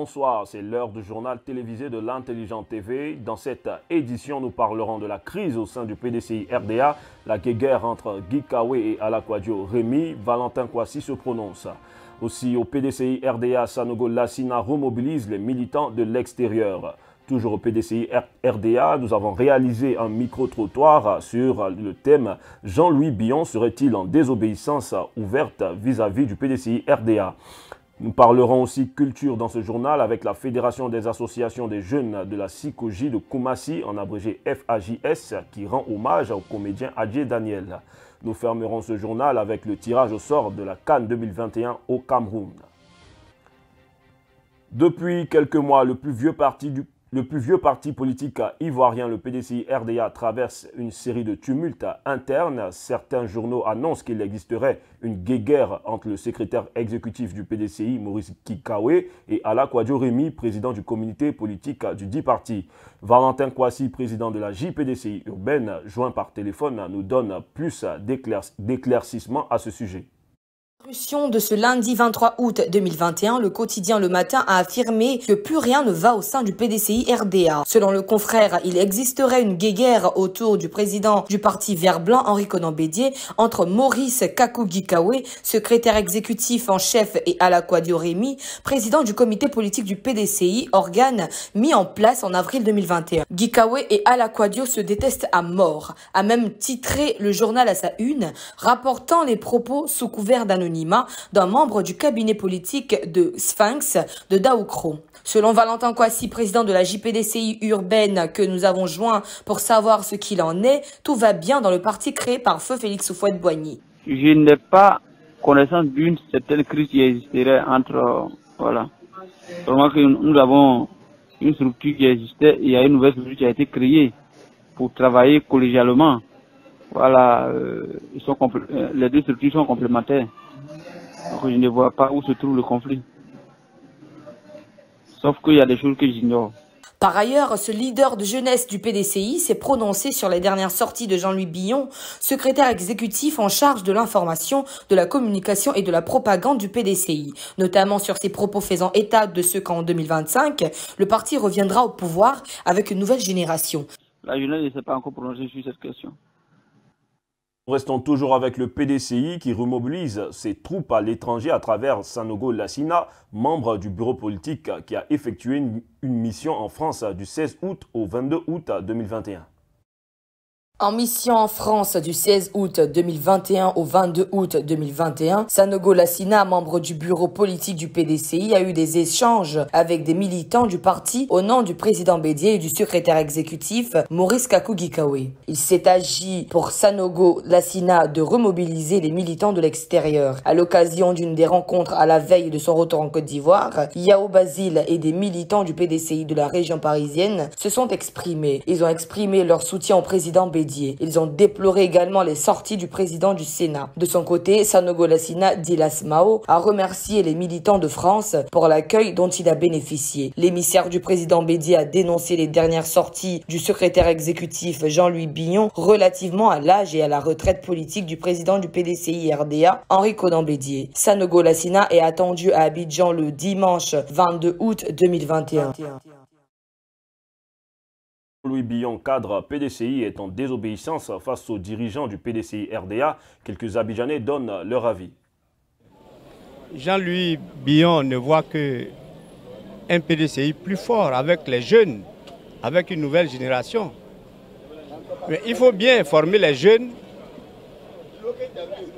Bonsoir, c'est l'heure du journal télévisé de l'Intelligent TV. Dans cette édition, nous parlerons de la crise au sein du PDCI RDA, la guéguerre entre Guy Kawe et Alakwadio Rémy. Valentin Kwasi se prononce. Aussi au PDCI RDA, Sanogo Lassina remobilise les militants de l'extérieur. Toujours au PDCI RDA, nous avons réalisé un micro-trottoir sur le thème « Jean-Louis Billon serait-il en désobéissance ouverte vis-à-vis du PDCI RDA ?» Nous parlerons aussi culture dans ce journal avec la Fédération des associations des jeunes de la Sikoji de Koumassi, en abrégé FAJS, qui rend hommage au comédien Adjé Daniel. Nous fermerons ce journal avec le tirage au sort de la CAN 2021 au Cameroun. Depuis quelques mois, le plus vieux parti politique ivoirien, le PDCI RDA, traverse une série de tumultes internes. Certains journaux annoncent qu'il existerait une guéguerre entre le secrétaire exécutif du PDCI, Maurice Kikawe, et Alakwadio Rémy, président du comité politique du dit parti. Valentin Kwasi, président de la JPDCI urbaine, joint par téléphone, nous donne plus d'éclaircissements à ce sujet. De ce lundi 23 août 2021, le quotidien Le Matin a affirmé que plus rien ne va au sein du PDCI RDA. Selon le confrère, il existerait une guéguerre autour du président du parti Vert Blanc, Henri Konan Bédié, entre Maurice Kakou-Gikawe, secrétaire exécutif en chef, et Alakwadio Rémy, président du comité politique du PDCI, organe mis en place en avril 2021. Gikawe et Alakwadio se détestent à mort, a même titré le journal à sa une, rapportant les propos sous couvert d'anonymat d'un membre du cabinet politique de Sphinx de Daoukro. Selon Valentin Kwasi, président de la JPDCI urbaine que nous avons joint pour savoir ce qu'il en est, tout va bien dans le parti créé par Feu Félix Houphouët-Boigny. Je n'ai pas connaissance d'une certaine crise qui existerait entre... Voilà. Vraiment que nous avons une structure qui existait et il y a une nouvelle structure qui a été créée pour travailler collégialement. Voilà, les deux structures sont complémentaires. Donc je ne vois pas où se trouve le conflit. Sauf qu'il y a des choses que j'ignore. Par ailleurs, ce leader de jeunesse du PDCI s'est prononcé sur les dernières sorties de Jean-Louis Billon, secrétaire exécutif en charge de l'information, de la communication et de la propagande du PDCI, notamment sur ses propos faisant état de ce qu'en 2025, le parti reviendra au pouvoir avec une nouvelle génération. La jeunesse ne s'est pas encore prononcée sur cette question. Nous restons toujours avec le PDCI qui remobilise ses troupes à l'étranger à travers Sanogo Lassina, membre du bureau politique qui a effectué une mission en France du 16 août au 22 août 2021. En mission en France du 16 août 2021 au 22 août 2021, Sanogo Lassina, membre du bureau politique du PDCI, a eu des échanges avec des militants du parti au nom du président Bédié et du secrétaire exécutif Maurice Kakou-Gikawe. Il s'est agi pour Sanogo Lassina de remobiliser les militants de l'extérieur. À l'occasion d'une des rencontres à la veille de son retour en Côte d'Ivoire, Yao Basile et des militants du PDCI de la région parisienne se sont exprimés. Ils ont exprimé leur soutien au président Bédié. Ils ont déploré également les sorties du président du Sénat. De son côté, Sanogo Lassina Dilas Mao a remercié les militants de France pour l'accueil dont il a bénéficié. L'émissaire du président Bédié a dénoncé les dernières sorties du secrétaire exécutif Jean-Louis Billon relativement à l'âge et à la retraite politique du président du PDCI RDA, Henri Konan Bédié. Sanogo Lassina est attendu à Abidjan le dimanche 22 août 2021. Jean-Louis Billon, cadre PDCI, est en désobéissance face aux dirigeants du PDCI RDA. Quelques Abidjanais donnent leur avis. Jean-Louis Billon ne voit qu'un PDCI plus fort avec les jeunes, avec une nouvelle génération. Mais il faut bien former les jeunes.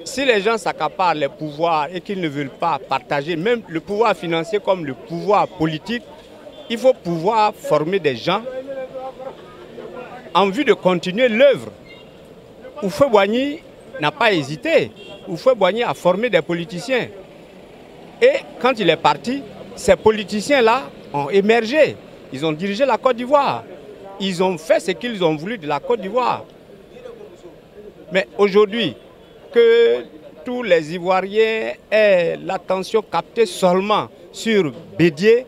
Si les gens s'accaparent les pouvoirs et qu'ils ne veulent pas partager même le pouvoir financier comme le pouvoir politique, il faut pouvoir former des gens en vue de continuer l'œuvre. Houphouët-Boigny n'a pas hésité. Houphouët-Boigny a formé des politiciens. Et quand il est parti, ces politiciens-là ont émergé. Ils ont dirigé la Côte d'Ivoire. Ils ont fait ce qu'ils ont voulu de la Côte d'Ivoire. Mais aujourd'hui, que tous les Ivoiriens aient l'attention captée seulement sur Bédié,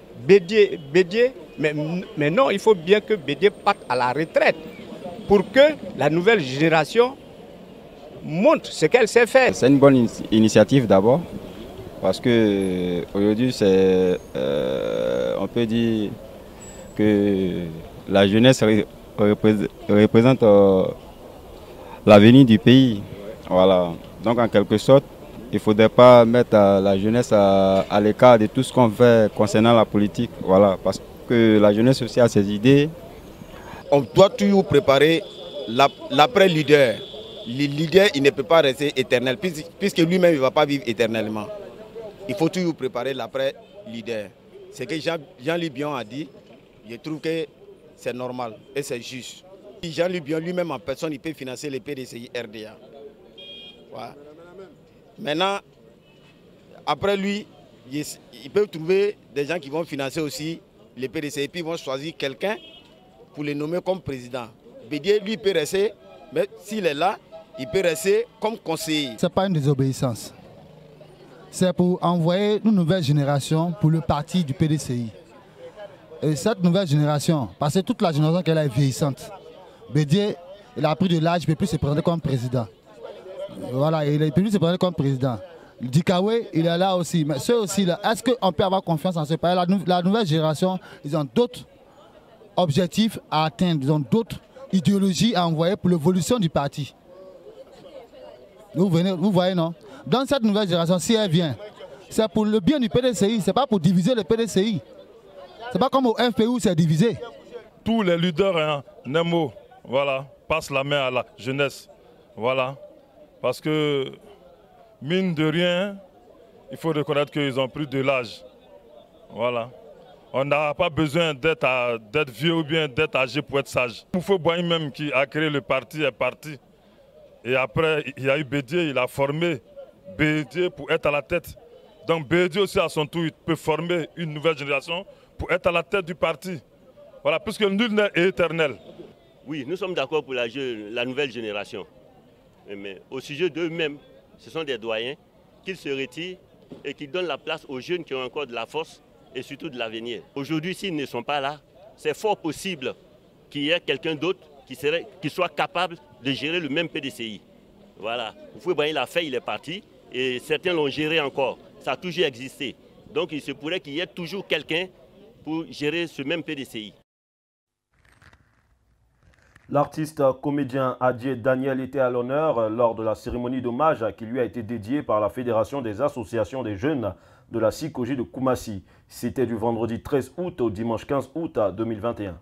mais non, il faut bien que Bédié parte à la retraite pour que la nouvelle génération montre ce qu'elle sait faire. C'est une bonne initiative d'abord, parce que aujourd'hui on peut dire que la jeunesse représente l'avenir du pays. Voilà. Donc en quelque sorte, il ne faudrait pas mettre la jeunesse à l'écart de tout ce qu'on fait concernant la politique. Voilà. Parce que la jeunesse aussi a ses idées. On doit toujours préparer l'après-leader. Le leader, il ne peut pas rester éternel, puisque lui-même, il ne va pas vivre éternellement. Il faut toujours préparer l'après-leader. Ce que Jean-Luc Bion a dit, je trouve que c'est normal et c'est juste. Jean-Luc Bion lui-même en personne, il peut financer les PDCI RDA. Voilà. Maintenant, après lui, il peut trouver des gens qui vont financer aussi les PDCI et puis ils vont choisir quelqu'un pour le nommer comme président. Bédier, lui, peut rester, mais s'il est là, il peut rester comme conseiller. Ce n'est pas une désobéissance. C'est pour envoyer une nouvelle génération pour le parti du PDCI. Et cette nouvelle génération, parce que toute la génération qu'elle est vieillissante, Bédier, il a pris de l'âge, il ne peut plus se présenter comme président. Voilà, il ne peut plus se présenter comme président. Dikawe, il est là aussi. Mais ceux aussi là, est-ce qu'on peut avoir confiance en ce pays? La nouvelle génération, ils ont d'autres objectifs à atteindre, ils ont d'autres idéologies à envoyer pour l'évolution du parti. Vous voyez, non? Dans cette nouvelle génération, si elle vient, c'est pour le bien du PDCI, ce n'est pas pour diviser le PDCI. Ce n'est pas comme au FPI où c'est divisé. Tous les leaders, Nemo, voilà, passent la main à la jeunesse. Voilà. Parce que, mine de rien, il faut reconnaître qu'ils ont pris de l'âge. Voilà. On n'a pas besoin d'être vieux ou bien d'être âgé pour être sage. Moufo Boigny même qui a créé le parti est parti. Et après, il y a eu Bédier, il a formé Bédier pour être à la tête. Donc Bédier aussi à son tour, il peut former une nouvelle génération pour être à la tête du parti. Voilà, puisque nul n'est éternel. Oui, nous sommes d'accord pour la nouvelle génération. Mais au sujet d'eux-mêmes, ce sont des doyens, qu'ils se retirent et qu'ils donnent la place aux jeunes qui ont encore de la force et surtout de l'avenir. Aujourd'hui, s'ils ne sont pas là, c'est fort possible qu'il y ait quelqu'un d'autre qui soit capable de gérer le même PDCI. Voilà. Vous pouvez voir, il a fait, il est parti et certains l'ont géré encore. Ça a toujours existé. Donc il se pourrait qu'il y ait toujours quelqu'un pour gérer ce même PDCI. L'artiste comédien Adjé Daniel était à l'honneur lors de la cérémonie d'hommage qui lui a été dédiée par la Fédération des associations des jeunes de la SICOJ de Koumassi. C'était du vendredi 13 août au dimanche 15 août 2021.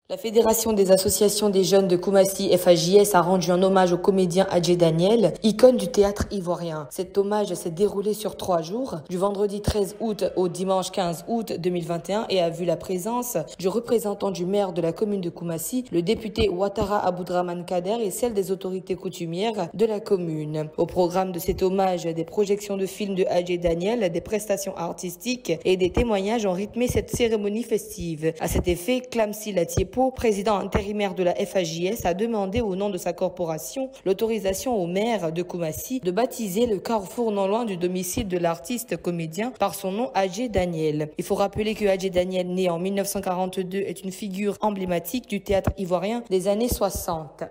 La Fédération des associations des jeunes de Koumassi FAJS a rendu un hommage au comédien Adjé Daniel, icône du théâtre ivoirien. Cet hommage s'est déroulé sur 3 jours, du vendredi 13 août au dimanche 15 août 2021 et a vu la présence du représentant du maire de la commune de Koumassi, le député Ouattara Aboudraman Kader et celle des autorités coutumières de la commune. Au programme de cet hommage, des projections de films de Adjé Daniel, des prestations artistiques et des témoignages ont rythmé cette cérémonie festive. À cet effet, Klamsi Latiepo, président intérimaire de la FAJS, a demandé au nom de sa corporation l'autorisation au maire de Koumassi de baptiser le carrefour non loin du domicile de l'artiste comédien par son nom Adjé Daniel. Il faut rappeler que Adjé Daniel, né en 1942, est une figure emblématique du théâtre ivoirien des années 60.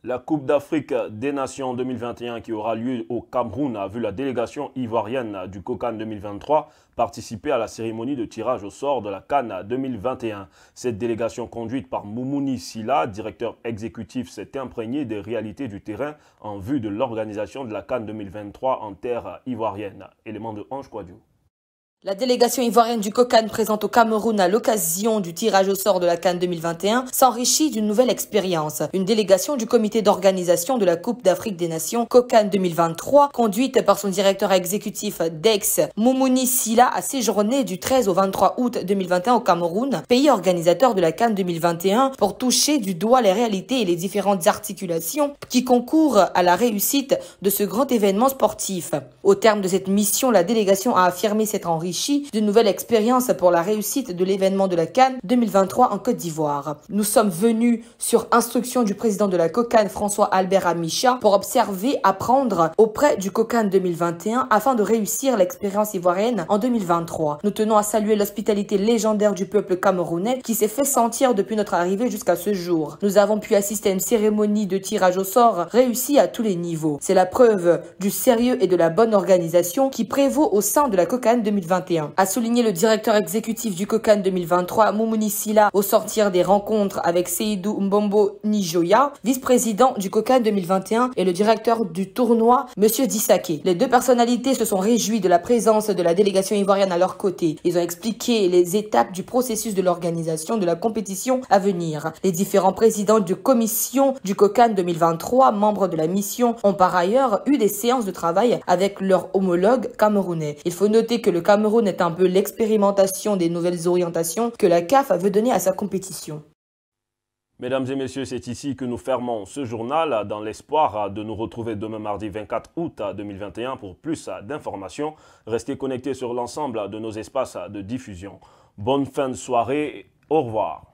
La Coupe d'Afrique des Nations 2021 qui aura lieu au Cameroun a vu la délégation ivoirienne du COCAN 2023 participer à la cérémonie de tirage au sort de la CAN 2021. Cette délégation conduite par Moumouni Silla, directeur exécutif, s'est imprégnée des réalités du terrain en vue de l'organisation de la CAN 2023 en terre ivoirienne. Élément de Ange Kouadio. La délégation ivoirienne du COCAN présente au Cameroun à l'occasion du tirage au sort de la CAN 2021 s'enrichit d'une nouvelle expérience. Une délégation du comité d'organisation de la Coupe d'Afrique des Nations COCAN 2023, conduite par son directeur exécutif Dex Moumouni Silla, a séjourné du 13 au 23 août 2021 au Cameroun, pays organisateur de la CAN 2021, pour toucher du doigt les réalités et les différentes articulations qui concourent à la réussite de ce grand événement sportif. Au terme de cette mission, la délégation a affirmé s'être enrichie d'une nouvelle expérience pour la réussite de l'événement de la CAN 2023 en Côte d'Ivoire. Nous sommes venus sur instruction du président de la COCAN, François Albert Amicha, pour observer, apprendre auprès du COCAN 2021 afin de réussir l'expérience ivoirienne en 2023. Nous tenons à saluer l'hospitalité légendaire du peuple camerounais qui s'est fait sentir depuis notre arrivée jusqu'à ce jour. Nous avons pu assister à une cérémonie de tirage au sort réussie à tous les niveaux. C'est la preuve du sérieux et de la bonne organisation qui prévaut au sein de la COCAN 2021. 2021. A souligné le directeur exécutif du COCAN 2023, Moumouni Silla, au sortir des rencontres avec Seydou Mbombo Nijoya, vice-président du COCAN 2021, et le directeur du tournoi, Monsieur Dissake. Les deux personnalités se sont réjouies de la présence de la délégation ivoirienne à leur côté. Ils ont expliqué les étapes du processus de l'organisation de la compétition à venir. Les différents présidents de commission du COCAN 2023, membres de la mission, ont par ailleurs eu des séances de travail avec leurs homologues camerounais. Il faut noter que le Cameroun est un peu l'expérimentation des nouvelles orientations que la CAF veut donner à sa compétition. Mesdames et messieurs, c'est ici que nous fermons ce journal dans l'espoir de nous retrouver demain mardi 24 août 2021 pour plus d'informations. Restez connectés sur l'ensemble de nos espaces de diffusion. Bonne fin de soirée, au revoir.